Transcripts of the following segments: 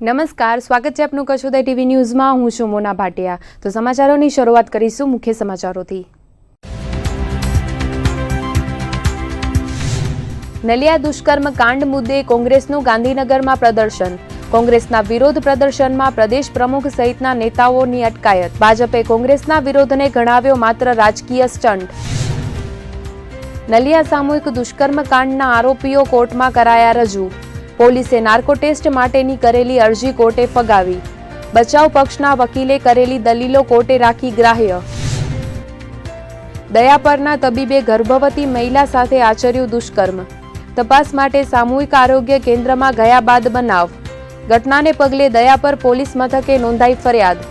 નમસ્કાર, સ્વાગત છે આપનું કચ્છોદય ટીવી ન્યૂઝમાં। હું છું મોના ભાટિયા। તો સમાચારોની શરૂઆત કરીશું મુખ્ય સમાચારોથી। નલિયા દુષ્કર્મ કાંડ મુદ્દે કોંગ્રેસનું ગાંધીનગરમાં પ્રદર્શન। કોંગ્રેસના વિરોધ પ્રદર્શનમાં પ્રદેશ પ્રમુખ સહિતના નેતાઓની અટકાયત। ભાજપે કોંગ્રેસના વિરોધને ગણાવ્યો માત્ર રાજકીય સ્ટન્ટ। નલિયા સામૂહિક દુષ્કર્મ કાંડના આરોપીઓ કોર્ટમાં કરાયા રજૂ। પોલીસે નાર્કો ટેસ્ટ માટેની કરેલી અરજી કોર્ટે ફગાવી। બચાવ પક્ષના વકીલે કરેલી દલીલો કોર્ટે રાખી ગ્રાહ્ય। દયાપરના તબીબે ગર્ભવતી મહિલા સાથે આચર્યું દુષ્કર્મ। તપાસ માટે સામૂહિક આરોગ્ય કેન્દ્રમાં ગયા બાદ બનાવ। ઘટનાને પગલે દયાપર પોલીસ મથકે નોંધાઈ ફરિયાદ।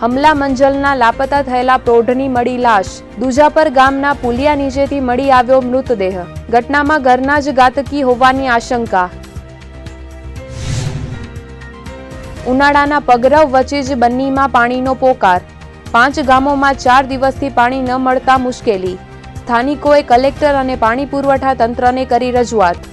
હમલા મંજલના લાપતા થયેલા પ્રૌઢની મળી લાશ। દુજાપર ગામના પુલિયા નીચેથી મળી આવ્યો મૃતદેહ। ઘટનામાં ઘરના જ ઘાતકી હોવાની આશંકા। ઉનાળાના પગરવ વચ્ચે જ બન્નીમાં પાણીનો પોકાર। 5 ગામોમાં 4 દિવસથી પાણી ન મળતા મુશ્કેલી। સ્થાનિકોએ કલેક્ટર અને પાણી પુરવઠા તંત્રને કરી રજૂઆત।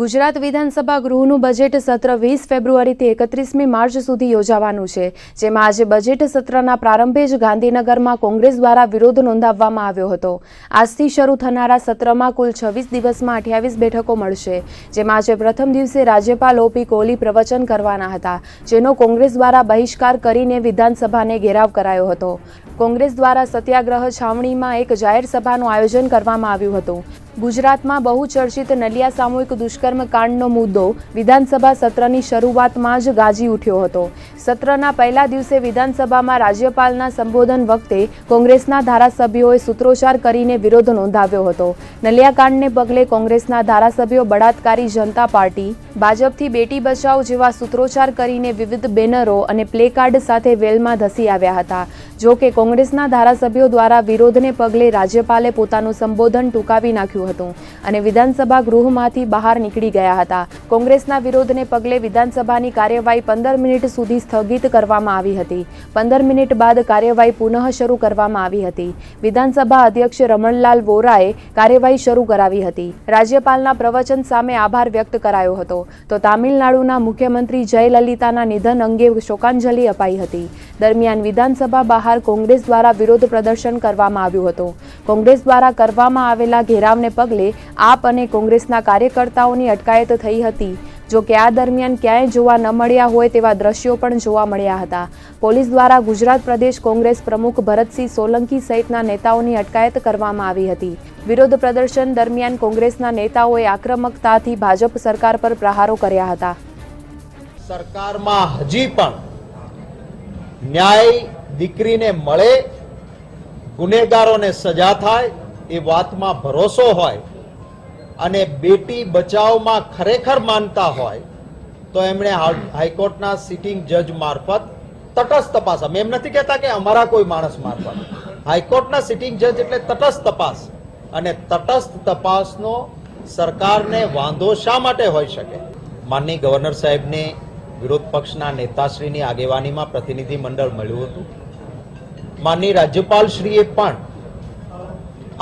ગુજરાત વિધાનસભા ગૃહનું બજેટ સત્ર 20 ફેબ્રુઆરીથી 31મી માર્ચ સુધી યોજાવાનું છે, જેમાં આજે બજેટ સત્રના પ્રારંભે જ ગાંધીનગરમાં કોંગ્રેસ દ્વારા વિરોધ નોંધાવવામાં આવ્યો હતો। આજથી શરૂ થનારા સત્રમાં કુલ 26 દિવસમાં 28 બેઠકો મળશે, જેમાં આજે પ્રથમ દિવસે રાજ્યપાલ OP કોહલી પ્રવચન કરવાના હતા, જેનો કોંગ્રેસ દ્વારા બહિષ્કાર કરીને વિધાનસભાને ઘેરાવ કરાયો હતો। કોંગ્રેસ દ્વારા સત્યાગ્રહ છાવણીમાં એક જાહેર સભાનું આયોજન કરવામાં આવ્યું હતું। ગુજરાતમાં બહુચર્ચિત નલિયા સામૂહિક દુષ્કર્મ કાંડનો મુદ્દો વિધાનસભા સત્રની શરૂઆતમાં જ ગાજી ઉઠ્યો હતો। સત્રના પહેલા દિવસે વિધાનસભામાં રાજ્યપાલના સંબોધન વખતે કોંગ્રેસના ધારાસભ્યોએ સૂત્રોચ્ચાર કરીને વિરોધ નોંધાવ્યો હતો। નલિયા કાંડને પગલે કોંગ્રેસના ધારાસભ્યો બળાત્કારી જનતા પાર્ટી, ભાજપથી બેટી બચાવો જેવા સૂત્રોચ્ચાર કરીને વિવિધ બેનરો અને પ્લેકાર્ડ સાથે વેલમાં ધસી આવ્યા હતા। જો કે કોંગ્રેસના ધારાસભ્યો દ્વારા વિરોધને પગલે રાજ્યપાલે પોતાનું સંબોધન ટૂંકાવી નાખ્યું હતું અને વિધાનસભા ગૃહમાંથી બહાર નીકળી ગયા હતા। કોંગ્રેસના વિરોધને પગલે વિધાનસભાની કાર્યવાહી 15 મિનિટ સુધી સ્થગિત કરવામાં આવી હતી। 15 મિનિટ બાદ કાર્યવાહી પુનઃ શરૂ કરવામાં આવી હતી। વિધાનસભા અધ્યક્ષ રમણલાલ વોરાએ કાર્યવાહી શરૂ કરાવી હતી। રાજ્યપાલના પ્રવચન સામે આભાર વ્યક્ત કરાયો હતો, તો તામિલનાડુના મુખ્યમંત્રી જયલલિતાના નિધન અંગે શોકાંજલિ અપાઈ હતી। દરમિયાન વિધાનસભા બહાર કોંગ્રેસ દ્વારા વિરોધ પ્રદર્શન કરવામાં આવ્યું હતું। કોંગ્રેસ દ્વારા કરવામાં આવેલા ઘેરાવને પગલે આપ અને કોંગ્રેસના કાર્યકર્તાઓની અટકાયત થઈ હતી। જો કે આ દરમિયાન ક્યાંય જોવા ન મળ્યા હોય તેવા દ્રશ્યો પણ જોવા મળ્યા હતા। પોલીસ દ્વારા ગુજરાત પ્રદેશ કોંગ્રેસ પ્રમુખ ભરતસિંહ સોલંકી સહિતના નેતાઓની અટકાયત કરવામાં આવી હતી। વિરોધ પ્રદર્શન દરમિયાન કોંગ્રેસના નેતાઓએ આક્રમકતાથી ભાજપ સરકાર પર પ્રહારો કર્યા હતા। સરકારમાં હજી પણ ન્યાય દીકરીને મળે, ગુનેગારોને સજા થાય એ વાતમાં ભરોસો હોય અને બેટી બચાવમાં ખરેખર માનતા હોય તો એમણે હાઈકોર્ટના સિટિંગ જજ મારફત તટસ્થ તપાસ, અમે એમ નથી કહેતા કે અમારા કોઈ માણસ મારફત, હાઈકોર્ટના સિટિંગ જજ એટલે તટસ્થ તપાસ, અને તટસ્થ તપાસનો સરકારને વાંધો શા માટે હોઈ શકે? માનનીય ગવર્નર સાહેબને વિરોધ પક્ષના નેતાશ્રીની આગેવાનીમાં પ્રતિનિધિ મંડળ મળ્યું હતું। માનનીય રાજ્યપાલશ્રીએ પણ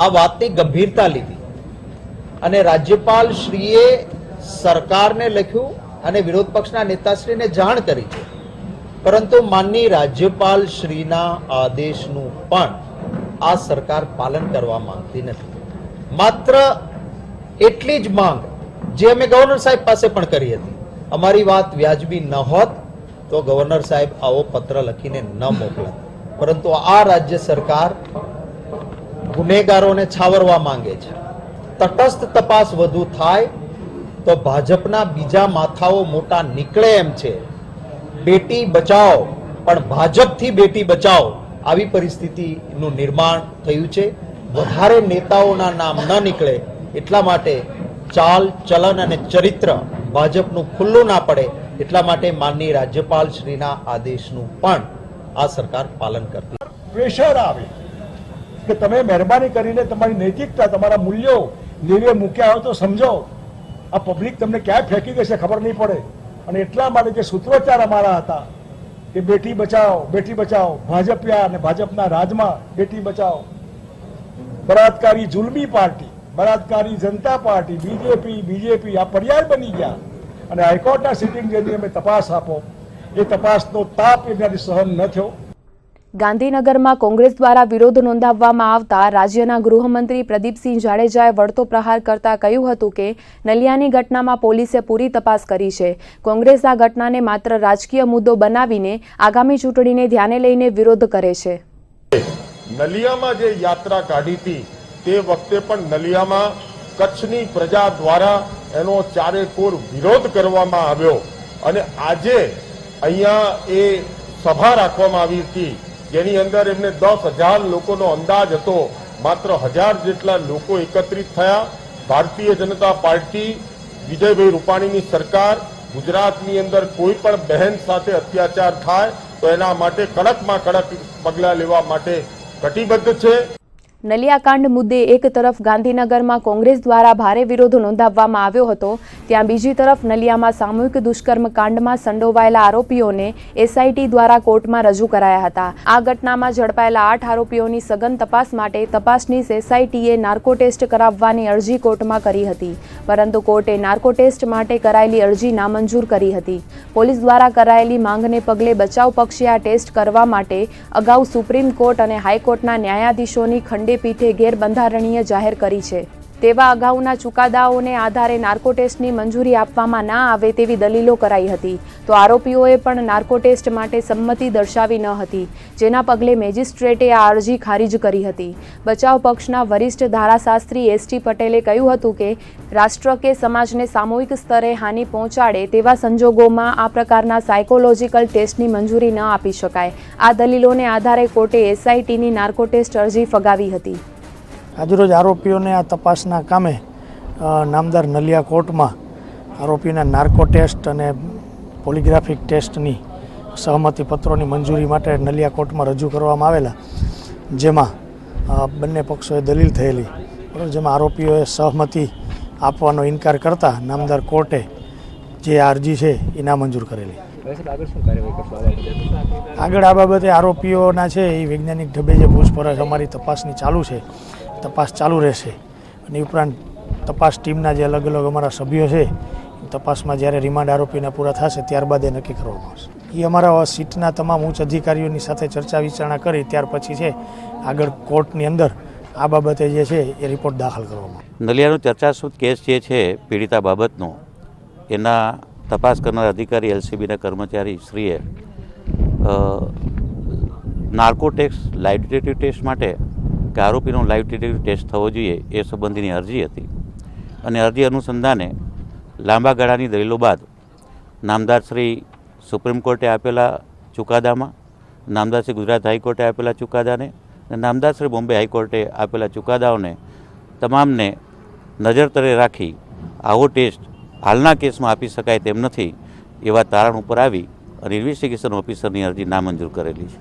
આ વાતની ગંભીરતા લીધી અને રાજ્યપાલશ્રીએ સરકારને લખ્યું અને વિરોધ પક્ષના નેતાશ્રીને જાણ કરી છે, પરંતુ માનનીય રાજ્યપાલશ્રીના આદેશનું પણ આ સરકાર પાલન કરવા માંગતી નથી। માત્ર એટલી જ માંગ જે અમે ગવર્નર સાહેબ પાસે પણ કરી હતી, અમારી વાત વ્યાજબી ન હોત તો ગવર્નર સાહેબ આવો પત્ર લખીને ન મોકલત, પરંતુ આ રાજ્ય સરકાર ગુનેગારોને છાવરવા માંગે છે। તટસ્થ તપાસ વધુ થાય તો ભાજપના બીજા માથાઓ મોટા નીકળે એમ છે। બેટી બચાવો પણ ભાજપથી બેટી બચાવો આવી પરિસ્થિતિનું નિર્માણ થયું છે। વધારે નેતાઓના નામ ન નીકળે એટલા માટે ચાલ ચલન અને ચરિત્ર ભાજપનું ખુલ્લું ના પડે એટલા માટે માનનીય રાજ્યપાલ શ્રીના આદેશનું પણ આ સરકાર પાલન કરતી। પ્રેશર આવે કે તમે મહેરબાની કરીને તમારી નૈતિકતા, તમારા મૂલ્યો લેવે મૂક્યા હોય તો સમજો। આ પબ્લિક તમને ક્યાં ફેંકી દેશે ખબર નહીં પડે, અને એટલા માટે જે સૂત્રોચ્ચાર અમારા હતા કે બેટી બચાવો, બેટી બચાવો, ભાજપિયા અને ભાજપના રાજમાં બેટી બચાવો, બળાત્કારી જુલમી પાર્ટી બળાત્કારી જનતા પાર્ટી, બીજેપી આ પર્યાય બની ગયા અને હાઈકોર્ટના સિટિંગ જજની અમે તપાસ આપો, એ તપાસનો તાપ એમનાથી સહન ન થયો. ગાંધીનગરમાં કોંગ્રેસ દ્વારા વિરોધ નોંધાવવામાં આવતા રાજ્યના ગૃહમંત્રી પ્રદીપસિંહ જાડેજાએ વળતો પ્રહાર કરતા કહ્યું હતું કે નલિયાની ઘટનામાં પોલીસે પૂરી તપાસ કરી છે. કોંગ્રેસ આ ઘટનાને માત્ર રાજકીય મુદ્દો બનાવીને આગામી ચૂંટણીને ધ્યાને લઈને વિરોધ કરે છે. નલિયામાં જે યાત્રા કાઢી હતી તે વખતે પણ નલિયામાં કચ્છની પ્રજા દ્વારા એનો ચારેકોર વિરોધ કરવામાં આવ્યો અને આજે અહીંયા એ સભા રાખવામાં આવી હતી જેની અંદર એમને 10,000 લોકોનો અંદાજ હતો. માત્ર 1,000 જેટલા લોકો એકત્રિત થયા. ભારતીય જનતા પાર્ટી, વિજયભાઈ રૂપાણીની સરકાર ગુજરાતની અંદર કોઈ પણ બહેન સાથે અત્યાચાર થાય તો એના માટે કડકમાં કડક પગલાં લેવા માટે કટિબદ્ધ છે. નલિયાકાંડ મુદ્દે એક તરફ ગાંધીનગરમાં કોંગ્રેસ દ્વારા ભારે વિરોધ નોંધાવવામાં આવ્યો હતો, ત્યાં બીજી તરફ નલિયામાં સામૂહિક દુષ્કર્મ કાંડમાં સંડોવાયેલા આરોપીઓને એસઆઈટી દ્વારા કોર્ટમાં રજૂ કરાયા હતા. આ ઘટનામાં ઝડપાયેલા 8 આરોપીઓની સઘન તપાસ માટે તપાસનીશ એસઆઈટીએ નાર્કો ટેસ્ટ કરાવવાની અરજી કોર્ટમાં કરી હતી, પરંતુ કોર્ટે નાર્કો ટેસ્ટ માટે કરાયેલી અરજી નામંજૂર કરી હતી. પોલીસ દ્વારા કરાયેલી માંગને પગલે બચાવ પક્ષે આ ટેસ્ટ કરવા માટે અગાઉ સુપ્રીમ કોર્ટ અને હાઈકોર્ટના ન્યાયાધીશોની ખંડપીઠે ગેરબંધારણીય જાહેર કરી છે. તેવા અગાઉના ચુકાદાઓને આધારે નાર્કો ટેસ્ટની મંજૂરી આપવામાં ના આવે તેવી દલીલો કરાઈ હતી, તો આરોપીઓએ પણ નાર્કો ટેસ્ટ માટે સંમતિ દર્શાવી ન હતી, જેના પગલે મેજિસ્ટ્રેટે આ અરજી ખારીજ કરી હતી. બચાવ પક્ષના વરિષ્ઠ ધારાશાસ્ત્રી એસટી પટેલે કહ્યું હતું કે રાષ્ટ્ર કે સમાજને સામૂહિક સ્તરે હાનિ પહોંચાડે તેવા સંજોગોમાં આ પ્રકારના સાયકોલોજીકલ ટેસ્ટની મંજૂરી ન આપી શકાય. આ દલીલોને આધારે કોર્ટે એસઆઈટીની નાર્કો ટેસ્ટ અરજી ફગાવી હતી. આજરોજ આરોપીઓને આ તપાસના કામે નામદાર નલિયા કોર્ટમાં આરોપીના નાર્કો ટેસ્ટ અને પોલિગ્રાફિક ટેસ્ટની સહમતિ પત્રોની મંજૂરી માટે નલિયા કોર્ટમાં રજૂ કરવામાં આવેલા, જેમાં બંને પક્ષોએ દલીલ થયેલી, જેમાં આરોપીઓએ સહમતિ આપવાનો ઇનકાર કરતા નામદાર કોર્ટે જે અરજી છે એ નામંજૂર કરેલી. આગળ આ બાબતે આરોપીઓના છે એ વૈજ્ઞાનિક ઢબે જે પૂછપરછ અમારી તપાસની ચાલુ છે, તપાસ ચાલુ રહેશે. અને ઉપરાંત તપાસ ટીમના જે અલગ અલગ અમારા સભ્યો છે તપાસમાં જ્યારે રિમાન્ડ આરોપીના પૂરા થશે ત્યારબાદ એ નક્કી કરવામાં આવશે. એ અમારા સીટના તમામ ઉચ્ચ અધિકારીઓની સાથે ચર્ચા વિચારણા કરી ત્યાર પછી છે આગળ કોર્ટની અંદર આ બાબતે જે છે એ રિપોર્ટ દાખલ કરવામાં. નલિયાનો ચર્ચાસ્પદ કેસ જે છે પીડિતા બાબતનો, એના તપાસ કરનાર અધિકારી એલસીબીના કર્મચારી શ્રીએ narco test live detective test માટે કે આરોપીનો લાઇવ ડિટેક્ટિવ ટેસ્ટ થવો જોઈએ એ સંબંધીની અરજી હતી, અને અરજી અનુસંધાને લાંબા ગાળાની દલીલો બાદ નામદાર શ્રી સુપ્રીમ કોર્ટે આપેલા ચુકાદામાં, નામદાર શ્રી ગુજરાત હાઈકોર્ટે આપેલા ચુકાદાને અને નામદાર શ્રી બોમ્બે હાઈકોર્ટે આપેલા ચુકાદાઓને તમામને નજરતળે રાખી આવો ટેસ્ટ હાલના કેસમાં આપી શકાય તેમ નથી એવા તારણ ઉપર આવી અને ઇન્વેસ્ટિગેશન ઓફિસરની અરજી નામંજૂર કરેલી છે.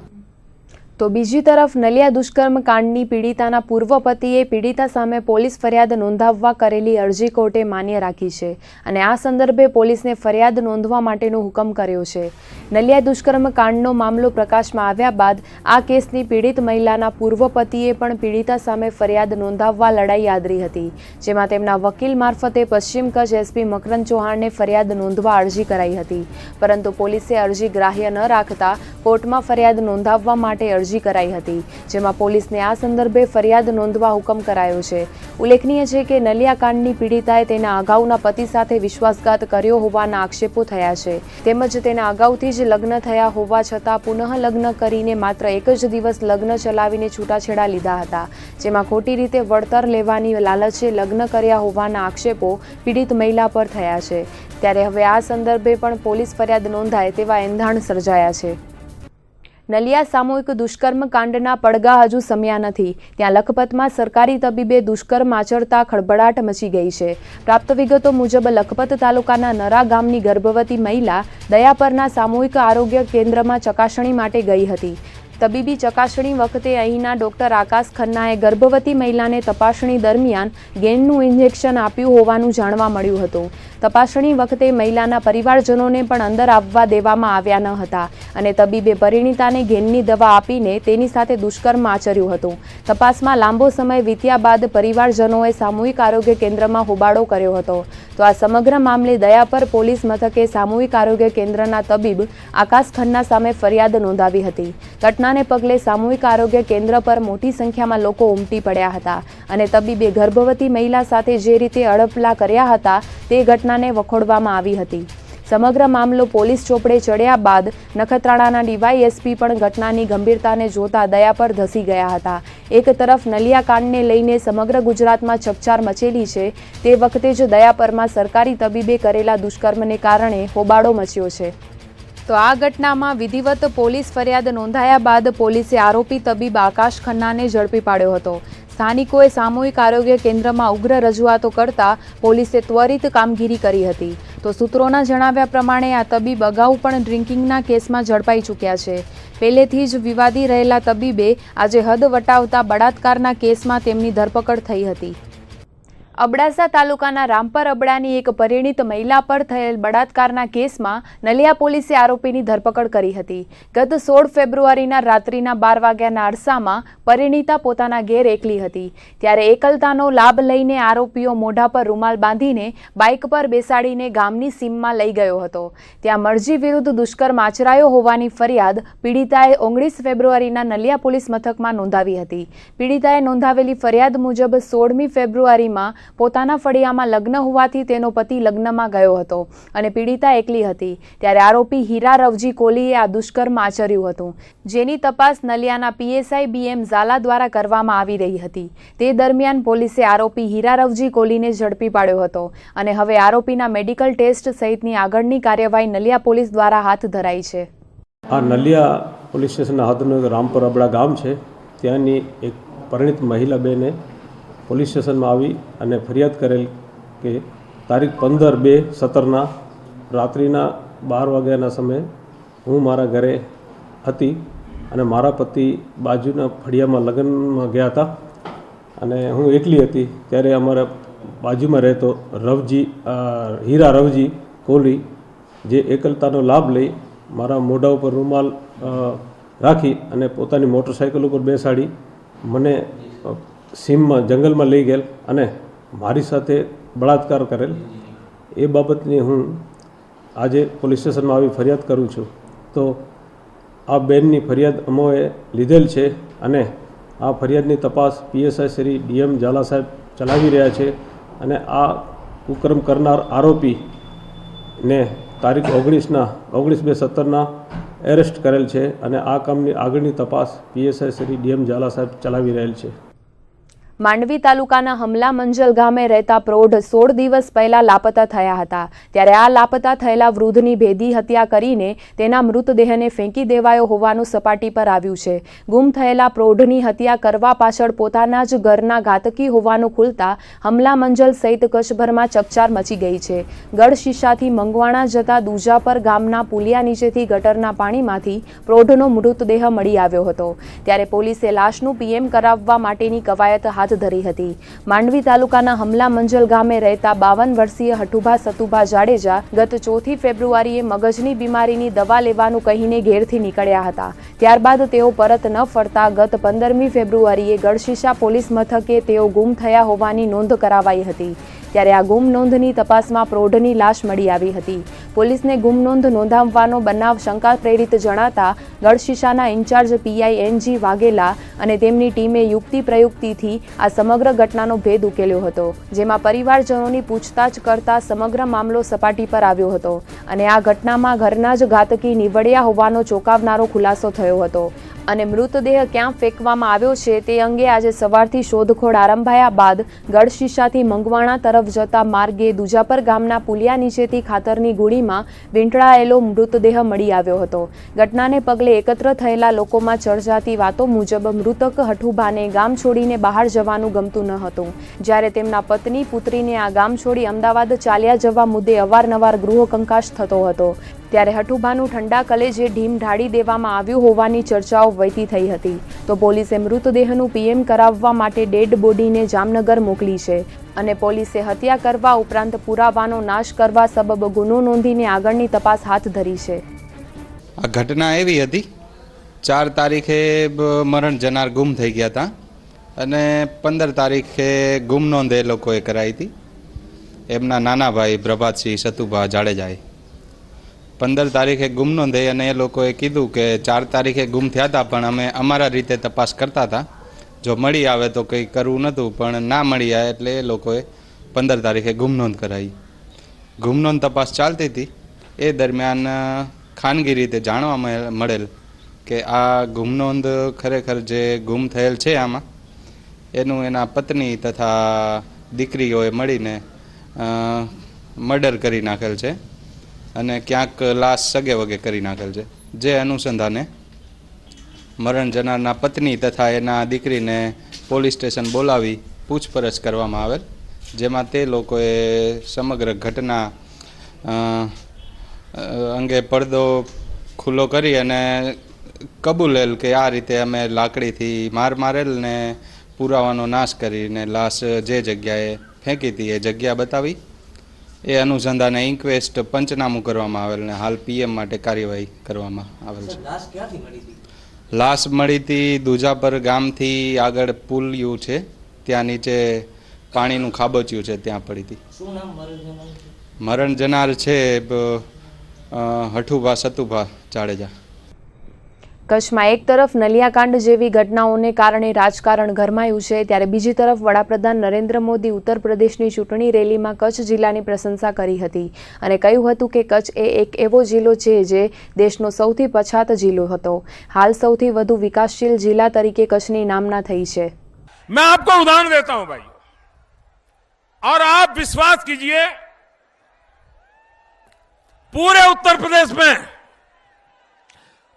તો બીજી તરફ નલિયા દુષ્કર્મ કાંડની પીડિતાના પૂર્વ પતિએ પીડિતા સામે પોલીસ ફરિયાદ નોંધાવવા કરેલી અરજી કોર્ટે માન્ય રાખી છે અને આ સંદર્ભે પોલીસને ફરિયાદ નોંધવા માટેનો હુકમ કર્યો છે. નલિયા દુષ્કર્મ કાંડનો મામલો પ્રકાશમાં આવ્યા બાદ આ કેસની પીડિત મહિલાના પૂર્વ પતિએ પણ પીડિતા સામે ફરિયાદ નોંધાવવા લડાઈ આદરી હતી, જેમાં તેમના વકીલ મારફતે પશ્ચિમ કચ્છ એસપી મકરંદ ચૌહાણને ફરિયાદ નોંધવા અરજી કરાઈ હતી, પરંતુ પોલીસે અરજી ગ્રાહ્ય ન રાખતા કોર્ટમાં ફરિયાદ નોંધાવવા માટે અરજી કરાઈ હતી, જેમાં પોલીસને આ સંદર્ભે ફરિયાદ નોંધવા હુકમ કરાયો છે. ઉલ્લેખનીય છે કે નલિયા કાંડની પીડિતાએ તેના અગાઉના પતિ સાથે વિશ્વાસઘાત કર્યો હોવાના આક્ષેપો થયા છે, તેમજ તેના અગાઉથી જ લગ્ન થયા હોવા છતાં પુનઃ લગ્ન કરીને માત્ર એક જ દિવસ લગ્ન ચલાવીને છૂટાછેડા લીધા હતા, જેમાં ખોટી રીતે વળતર લેવાની લાલચે લગ્ન કર્યા હોવાના આક્ષેપો પીડિત મહિલા પર થયા છે. ત્યારે હવે આ સંદર્ભે પણ પોલીસ ફરિયાદ નોંધાય તેવા એંધાણ સર્જાયા છે. નલિયા સામૂહિક દુષ્કર્મ કાંડના પડઘા હજુ સમ્યા નથી, ત્યાં લખપતમાં સરકારી તબીબે દુષ્કર્મ આચરતા ખળભળાટ મચી ગઈ છે. પ્રાપ્ત વિગતો મુજબ લખપત તાલુકાના નરા ગામની ગર્ભવતી મહિલા દયાપરના સામૂહિક આરોગ્ય કેન્દ્રમાં ચકાસણી માટે ગઈ હતી. તબીબી ચકાસણી વખતે અહીંના ડોક્ટર આકાશ ખન્નાએ ગર્ભવતી મહિલાને તપાસણી દરમિયાન ગેનનું ઇન્જેક્શન આપ્યું હોવાનું જાણવા મળ્યું હતું. તપાસણી વખતે મહિલાના પરિવારજનોને પણ અંદર આવવા દેવામાં આવ્યા ન હતા અને તબીબે પરિણીતાને ઘેનની દવા આપીને તેની સાથે દુષ્કર્મ આચર્યું હતું. તપાસમાં લાંબો સમય વીત્યા બાદ પરિવારજનોએ સામૂહિક આરોગ્ય કેન્દ્રમાં હોબાળો કર્યો હતો. તો આ સમગ્ર મામલે દયાપર પોલીસ મથકે સામૂહિક આરોગ્ય કેન્દ્રના તબીબ આકાશ ખન્ના સામે ફરિયાદ નોંધાવી હતી. ઘટનાને પગલે સામૂહિક આરોગ્ય કેન્દ્ર પર મોટી સંખ્યામાં લોકો ઉમટી પડ્યા હતા અને તબીબે ગર્ભવતી મહિલા સાથે જે રીતે અડપલા કર્યા હતા તે ઘટનાને વખોડવામાં આવી હતી. સમગ્ર મામલો પોલીસ ચોપડે ચડ્યા બાદ નખત્રાણાના ડીવાયએસપી પણ ઘટનાની ગંભીરતાને જોતા દયા પર ધસી ગયા હતા. એક તરફ નલિયા કાંડને લઈને સમગ્ર ગુજરાતમાં ચકચાર મચેલી છે, તે વખતે જ દયાપરમાં સરકારી તબીબે કરેલા દુષ્કર્મને કારણે હોબાળો મચ્યો છે. તો આ ઘટનામાં વિધિવત પોલીસ ફરિયાદ નોંધાયા બાદ પોલીસે આરોપી તબીબ આકાશ ખન્નાને ઝડપી પાડ્યો હતો. સ્થાનિકોએ સામૂહિક આરોગ્ય કેન્દ્રમાં ઉગ્ર રજૂઆતો કરતા પોલીસે ત્વરિત કામગીરી કરી હતી. તો સૂત્રોના જણાવ્યા પ્રમાણે આ તબીબ અગાઉ પણ ડ્રિંકિંગના કેસમાં ઝડપાઈ ચૂક્યા છે. પહેલેથી જ વિવાદી રહેલા તબીબે આજે હદ વટાવતા બળાત્કારના કેસમાં તેમની ધરપકડ થઈ હતી. અબડાસા તાલુકાના રામપર અબડાની એક પરિણીત મહિલા પર થયેલ બળાત્કારના કેસમાં નલિયા પોલીસે આરોપીની ધરપકડ કરી હતી. ગત 16 ફેબ્રુઆરીના રાત્રિના 12 વાગ્યાના અરસામાં પરિણીતા પોતાના ઘેર એકલી હતી. ત્યારે એકલતાનો લાભ લઈને આરોપીઓ મોઢા પર રૂમાલ બાંધીને બાઇક પર બેસાડીને ગામની સીમમાં લઈ ગયો હતો. ત્યાં મરજી વિરુદ્ધ દુષ્કર્મ આચરાયો હોવાની ફરિયાદ પીડિતાએ 19 ફેબ્રુઆરીના નલિયા પોલીસ મથકમાં નોંધાવી હતી. પીડિતાએ નોંધાવેલી ફરિયાદ મુજબ 16મી ફેબ્રુઆરીમાં પોતાના ફળિયામાં લગ્ન હોવાથી તેનો પતિ લગ્નમાં ગયો હતો અને પીડિતા એકલી હતી. ત્યારે આરોપી હીરા રવજી કોલીએ આ દુષ્કર્મ આચર્યું હતું, જેની તપાસ નલિયાના પીએસઆઈ બીએમ ઝાલા દ્વારા કરવામાં આવી રહી હતી. તે દરમિયાન પોલીસે આરોપી હીરા રવજી કોલીને ઝડપી પાડ્યો હતો અને હવે આરોપીના મેડિકલ ટેસ્ટ સહિતની આગળની કાર્યવાહી નલિયા પોલીસ દ્વારા હાથ ધરાઈ છે. આ નલિયા પોલીસ સ્ટેશનના હદનું રામપર અબડા ગામ છે. ત્યાંની એક પરિણીત મહિલા બેને પોલીસ સ્ટેશનમાં આવી અને ફરિયાદ કરેલ કે તારીખ 15/2/17 રાત્રિના 12 વાગ્યાના સમયે હું મારા ઘરે હતી અને મારા પતિ બાજુના ફળિયામાં લગ્નમાં ગયા હતા અને હું એકલી હતી. ત્યારે અમારા બાજુમાં રહેતો હીરા રવજી કોહલી જે એકલતાનો લાભ લઈ મારા મોઢા ઉપર રૂમાલ રાખી અને પોતાની મોટરસાઇકલ ઉપર બેસાડી મને સીમમાં જંગલમાં લઈ ગયેલ અને મારી સાથે બળાત્કાર કરેલ. એ બાબતની હું આજે પોલીસ સ્ટેશનમાં આવી ફરિયાદ કરું છું. તો આ બેનની ફરિયાદ અમોએ લીધેલ છે અને આ ફરિયાદની તપાસ પીએસઆઈ શ્રી ડીએમ ઝાલા સાહેબ ચલાવી રહ્યા છે અને આ કુકર્મ કરનાર આરોપીને તારીખ 19/2/17 એરેસ્ટ કરેલ છે અને આ કામની આગળની તપાસ પીએસઆઈ શ્રી ડીએમ ઝાલા સાહેબ ચલાવી રહેલ છે. માંડવી તાલુકાના હમલા મંજલ ગામે રહેતા પ્રૌઢ 16 દિવસ પહેલા લાપતા થયા હતા. ત્યારે આ લાપતા થયેલા વૃદ્ધની ભેદી હત્યા કરીને તેના મૃતદેહને ફેંકી દેવાયો હોવાનું સપાટી પર આવ્યું છે. ગુમ થયેલા પ્રૌઢની હત્યા કરવા પાછળ પોતાના જ ઘરના ઘાતકી હોવાનું ખુલતા હમલા મંજલ સહિત કચ્છભરમાં ચકચાર મચી ગઈ છે. ગઢશીશાથી મંગવાણા જતા દુજાપર ગામના પુલિયા નીચેથી ગટરના પાણીમાંથી પ્રૌઢનો મૃતદેહ મળી આવ્યો હતો. ત્યારે પોલીસે લાશનું પીએમ કરાવવા માટેની કવાયત હાથ ધરી હતી. માંડવી તાલુકાના હમલા મંજલ ગામે રહેતા 52 વર્ષીય હઠુભા સતુભા જાડેજા ગત 4 ફેબ્રુઆરીએ મગજની બીમારીની દવા લેવાનું કહીને ઘેરથી નીકળ્યા હતા. ત્યારબાદ તેઓ પરત ન ફરતા ગત 15મી ફેબ્રુઆરીએ ગઢશીશા પોલીસ મથકે તેઓ ગુમ થયા હોવાની નોંધ કરાવાઈ હતી. ત્યારે આ ગુમ નોંધની તપાસમાં પ્રૌઢની લાશ મળી આવી હતી. પોલીસને ગુમ નોંધ નોંધાવવાનો બનાવ શંકા પ્રેરિત જણાતા ગઢશીશાના ઇન્ચાર્જ પીઆઈ એનજી વાઘેલા અને તેમની ટીમે યુક્તિ પ્રયુક્તિથી આ સમગ્ર ઘટનાનો ભેદ ઉકેલ્યો હતો, જેમાં પરિવારજનોની પૂછતાછ કરતા સમગ્ર મામલો સપાટી પર આવ્યો હતો અને આ ઘટનામાં ઘરના જ ઘાતકી નીવડ્યા હોવાનો ચોંકાવનારો ખુલાસો થયો હતો અને મૃતદેહ ક્યાં ફેંકવામાં આવ્યો છે તે અંગે આજે સવારથી શોધખોળ આરંભાયા બાદ ગઢશીશાથી મંગવાણા તરફ જતા માર્ગે દુજાપર ગામના પુલિયા નીચેથી ખાતરની ગુણીમાં વીંટળાયેલો મૃતદેહ મળી આવ્યો હતો. ઘટનાને પગલે એકત્ર થયેલા લોકોમાં ચર્ચાતી વાતો મુજબ મૃતક હઠુભાને ગામ છોડીને બહાર જવાનું ગમતું ન હતું, જ્યારે તેમના પત્ની પુત્રીને આ ગામ છોડી અમદાવાદ ચાલ્યા જવા મુદ્દે અવારનવાર ગૃહ કંકાસ થતો હતો. ત્યારે હઠુભાનું ઠંડા કલેજે ઢીમ ઢાળી દેવામાં આવ્યું હોવાની ચર્ચાઓ વહેતી થઈ હતી. તો પોલીસે મૃતદેહનું પીએમ કરાવવા માટે ડેડ બોડીને જામનગર મોકલી છે અને પોલીસે હત્યા કરવા ઉપરાંત પુરાવાનો નાશ કરવા સબબ ગુનો નોંધીને આગળની તપાસ હાથ ધરી છે. આ ઘટના એવી હતી, 4 તારીખે મરણ જનાર ગુમ થઈ ગયા હતા અને 15 તારીખે ગુમ નોંધ એ લોકોએ કરાવી હતી. એમના નાના ભાઈ પ્રભાતસિંહ સતુભા જાડેજાએ 15 તારીખે ગુમ નોંધે અને એ લોકોએ કીધું કે 4 તારીખે ગુમ થયા હતા, પણ અમે અમારા રીતે તપાસ કરતા હતા, જો મળી આવે તો કંઈ કરવું નહોતું, પણ ના મળી આવે એટલે એ લોકોએ 15 તારીખે ગુમ નોંધ કરાવી. ગુમ નોંધ તપાસ ચાલતી હતી એ દરમિયાન ખાનગી રીતે જાણવા મળેલ કે આ ગુમ નોંધ ખરેખર જે ગુમ થયેલ છે આમાં એનું એના પત્ની તથા દીકરીઓએ મળીને મર્ડર કરી નાખેલ છે અને ક્યાંક લાશ સગે વગે કરી નાખેલ છે. જે અનુસંધાને મરણ જનારના પત્ની તથા એના દીકરીને પોલીસ સ્ટેશન બોલાવી પૂછપરછ કરવામાં આવેલ, જેમાં તે લોકોએ સમગ્ર ઘટના અંગે પડદો ખુલ્લો કરી અને કબૂલેલ કે આ રીતે અમે લાકડીથી માર મારેલ ને પુરાવાનો નાશ કરીને લાશ જે જગ્યાએ ફેંકી હતી એ જગ્યા બતાવી. એ અનુસંધાને ઇન્ક્વેસ્ટ પંચનામું કરવામાં આવેલ ને હાલ પીએમ માટે કાર્યવાહી કરવામાં આવેલ છે. લાશ મળી હતી દુજાપર ગામથી આગળ પુલિયું છે ત્યાં નીચે પાણીનું ખાબોચિયું છે ત્યાં પડી હતી. મરણ જનાર છે હઠુભા સતુભા જાડેજા. કચ્છમાં એક તરફ નલિયાકાંડ જેવી ઘટનાઓને કારણે રાજકારણ ગરમાયું છે, ત્યારે બીજી તરફ વડાપ્રધાન નરેન્દ્ર મોદી ઉત્તર પ્રદેશની ચૂંટણી રેલીમાં કચ્છ જિલ્લાની પ્રશંસા કરી હતી અને કહ્યું હતું કે કચ્છ એ એક એવો જિલ્લો છે જે દેશનો સૌથી પછાત જિલ્લો હતો. હાલ સૌથી વધુ વિકાસશીલ જિલ્લા તરીકે કચ્છની નામના થઈ છે. मैं आपको उदाहरण देता हूं भाई, और आप विश्वास कीजिए पूरे उत्तर प्रदेश में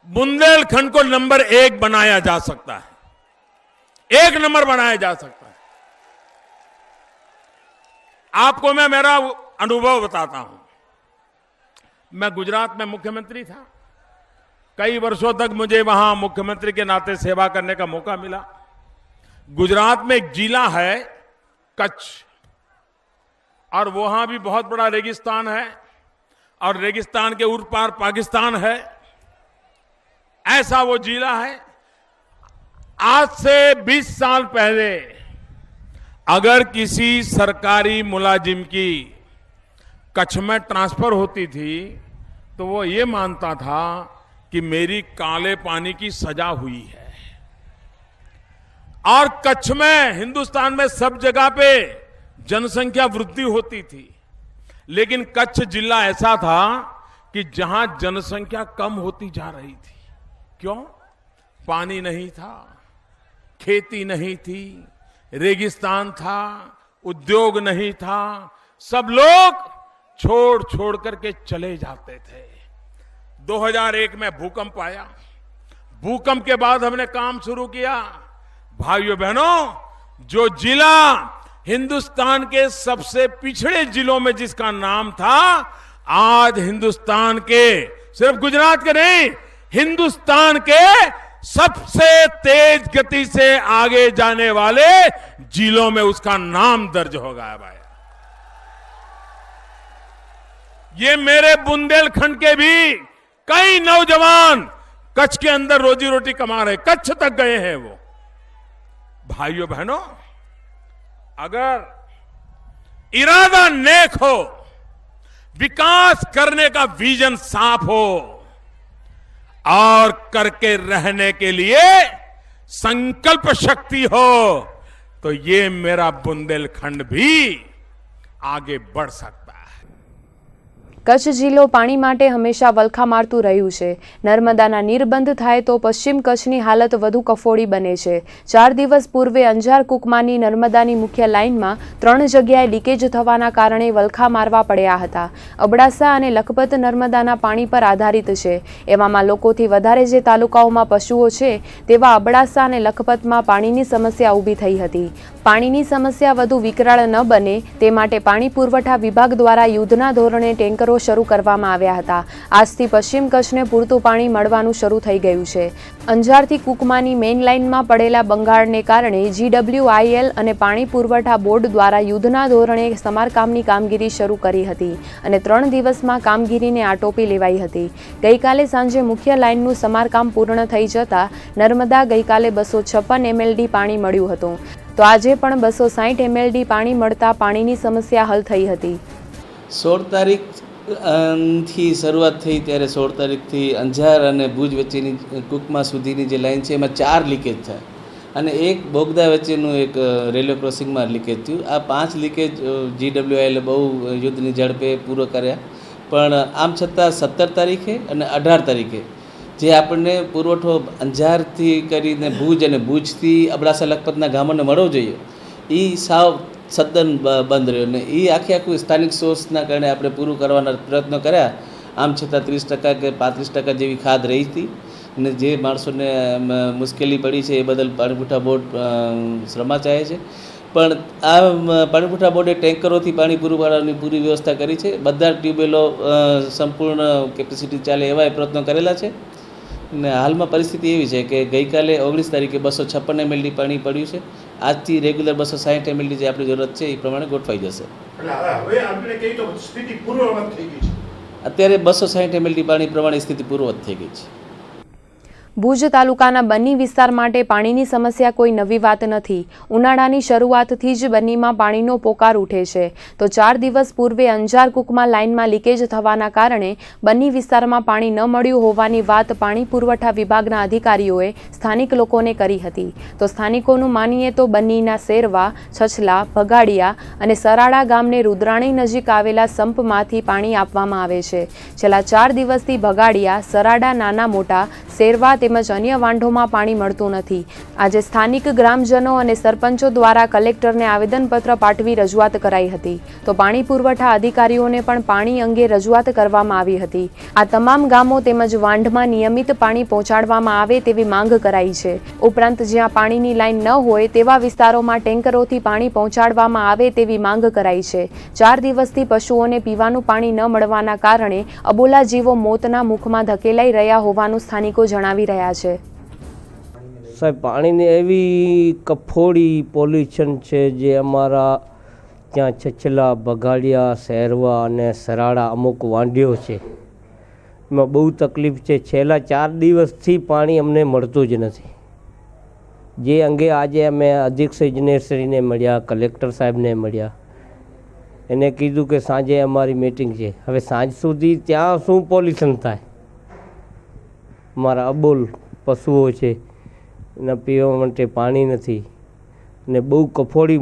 बुंदेलखंड को नंबर 1 बनाया जा सकता है, 1 नंबर बनाया जा सकता है. आपको मैं मेरा अनुभव बताता हूं. मैं गुजरात में मुख्यमंत्री था, कई वर्षों तक मुझे वहां मुख्यमंत्री के नाते सेवा करने का मौका मिला. गुजरात में एक जिला है कच्छ, और वहां भी बहुत बड़ा रेगिस्तान है और रेगिस्तान के उर पार पाकिस्तान है. ऐसा वो जिला है. आज से 20 साल पहले अगर किसी सरकारी मुलाजिम की कच्छ में ट्रांसफर होती थी तो वो ये मानता था कि मेरी काले पानी की सजा हुई है. और कच्छ में, हिंदुस्तान में सब जगह पे जनसंख्या वृद्धि होती थी, लेकिन कच्छ जिला ऐसा था कि जहां जनसंख्या कम होती जा रही थी. क्यों? पानी नहीं था, खेती नहीं थी, रेगिस्तान था, उद्योग नहीं था, सब लोग छोड़ छोड़ करके चले जाते थे. 2001 में भूकंप आया. भूकंप के बाद हमने काम शुरू किया. भाइयों बहनों, जो जिला हिंदुस्तान के सबसे पिछड़े जिलों में जिसका नाम था, आज हिंदुस्तान के, सिर्फ गुजरात के नहीं, हिंदुस्तान के सबसे तेज गति से आगे जाने वाले जिलों में उसका नाम दर्ज हो गया भाई. ये मेरे बुंदेलखंड के भी कई नौजवान कच्छ के अंदर रोजी रोटी कमा रहे, कच्छ तक गए हैं वो. भाइयों बहनों, अगर इरादा नेक हो, विकास करने का विजन साफ हो और करके रहने के लिए संकल्प शक्ति हो, तो ये मेरा बुंदेलखंड भी आगे बढ़ सकता है. કચ્છ જિલ્લો પાણી માટે હંમેશા વલખા મારતું રહ્યું છે. નર્મદાના નીર બંધ થાય તો પશ્ચિમ કચ્છની હાલત વધુ કફોડી બને છે. 4 દિવસ પૂર્વે અંજાર કુકમાની નર્મદાની મુખ્ય લાઇનમાં 3 જગ્યાએ લીકેજ થવાના કારણે વલખા મારવા પડ્યા હતા. અબડાસા અને લખપત નર્મદાના પાણી પર આધારિત છે. એવામાં લોકોથી વધારે જે તાલુકાઓમાં પશુઓ છે તેવા અબડાસા અને લખપતમાં પાણીની સમસ્યા ઊભી થઈ હતી. પાણીની સમસ્યા વધુ વિકરાળ ન બને તે માટે પાણી પુરવઠા વિભાગ દ્વારા યુદ્ધના ધોરણે ટેન્કરો શરૂ કરવામાં આવ્યા હતા. આજથી પશ્ચિમ કચ્છને પૂરતું પાણી મળવાનું શરૂ થઈ ગયું છે. અંજારથી કુકમાની મેઇન લાઇનમાં પડેલા બંગાળને કારણે GWIL અને પાણી પુરવઠા બોર્ડ દ્વારા યુદ્ધના ધોરણે સમારકામની કામગીરી શરૂ કરી હતી અને 3 દિવસમાં કામગીરીને આટોપી લેવાઈ હતી. ગઈકાલે સાંજે મુખ્ય લાઇનનું સમારકામ પૂર્ણ થઈ જતાં નર્મદા ગઈકાલે 256 MLD પાણી મળ્યું હતું. તો આજે પણ 260 MLD પાણી મળતા પાણીની સમસ્યા હલ થઈ હતી. 16 તારીખ થી શરૂઆત થઈ ત્યારે 16 તારીખથી અંજાર અને ભુજ વચ્ચેની કુકમા સુધીની જે લાઈન છે એમાં 4 લીકેજ થયા અને એક બોગદા વચ્ચેનું એક રેલવે ક્રોસિંગમાં લીકેજ થયું. આ 5 લીકેજ GWIL બહુ યુદ્ધની ઝડપે પૂરો કર્યા, પણ આમ છતાં 17 તારીખે અને 18 તારીખે જે આપણને પુરવઠો અંજારથી કરીને ભુજ અને ભુજથી અબડાસા લખપતના ગામોને મળવો જોઈએ એ સાવ સદન બંધ રહ્યો ને એ આખું સ્થાનિક સોર્સના કારણે આપણે પૂરું કરવાના પ્રયત્નો કર્યા. આમ છતાં 30% કે 35% જેવી ખાદ રહી હતી અને જે માણસોને મુશ્કેલી પડી છે એ બદલ પાણી પુરવઠા બોર્ડ શ્રમા ચાહે છે. પણ આ પાણી પુરવઠા બોર્ડે ટેન્કરોથી પાણી પૂરું પાડવાની પૂરી વ્યવસ્થા કરી છે. બધા ટ્યુબવેલો સંપૂર્ણ કેપેસિટી ચાલે એવા પ્રયત્નો કરેલા છે અને હાલમાં પરિસ્થિતિ એવી છે કે ગઈકાલે 19 તારીખે 256 MLD પાણી પડ્યું છે. આજથી રેગ્યુલર 260 MLD જે આપણી જરૂરત છે એ પ્રમાણે ગોઠવાઈ જશે. અત્યારે 260 MLD પાણી પ્રમાણે સ્થિતિ પૂર્વવત થઈ ગઈ છે. ભુજ તાલુકાના બન્ની વિસ્તાર માટે પાણીની સમસ્યા કોઈ નવી વાત નથી. ઉનાળાની શરૂઆતથી જ બન્નીમાં પાણીનો પોકાર ઉઠે છે. તો 4 દિવસ પૂર્વે અંજાર કુકમા લાઇનમાં લીકેજ થવાના કારણે બન્ની વિસ્તારમાં પાણી ન મળ્યું હોવાની વાત પાણી પુરવઠા વિભાગના અધિકારીઓએ સ્થાનિક લોકોને કરી હતી. તો સ્થાનિકોનું માનીએ તો બન્નીના શેરવા, છછલા, ભગાડિયા અને સરાડા ગામને રુદ્રાણી નજીક આવેલા સંપમાંથી પાણી આપવામાં આવે છે. છેલ્લા 4 દિવસથી ભગાડિયા, સરાડા, નાના મોટા, શેરવા તેમજ અન્ય વાંઢોમાં પાણી મળતું નથી. આજે સ્થાનિક ગ્રામજનો અને સરપંચો દ્વારા કલેક્ટરને આવેદનપત્ર પાઠવી રજૂઆત કરાઈ હતી. તો પાણી પુરવઠા અધિકારીઓને પણ પાણી અંગે રજૂઆત કરવામાં આવી હતી. આ તમામ ગામો તેમજ વાંઢમાં નિયમિત પાણી પહોંચાડવામાં આવે તેવી માંગ કરાઈ છે. ઉપરાંત જ્યાં પાણીની લાઈન ન હોય તેવા વિસ્તારોમાં ટેન્કરોથી પાણી પહોંચાડવામાં આવે તેવી માંગ કરાઈ છે. 4 દિવસથી પશુઓને પીવાનું પાણી ન મળવાના કારણે અબોલા જીવો મોતના મુખમાં ધકેલાઈ રહ્યા હોવાનું સ્થાનિકો જણાવી રહ્યા છે. સાહેબ, પાણીની એવી કફોડી પોલ્યુશન છે જે અમારા ત્યાં છછલા, ભગાડિયા, શેરવા અને સરાડા અમુક વાંઢીઓ છે એમાં બહુ તકલીફ છે. છેલ્લા 4 દિવસથી પાણી અમને મળતું જ નથી. જે અંગે આજે અમે અધિક્ષક ઇજનેરશ્રીને મળ્યા, કલેક્ટર સાહેબને મળ્યા. એને કીધું કે સાંજે અમારી મીટિંગ છે. હવે સાંજ સુધી ત્યાં શું પોલ્યુશન થાય? મારા અબોલ પશુઓ છે એના પીવા માટે પાણી નથી ને બહુ કફોડી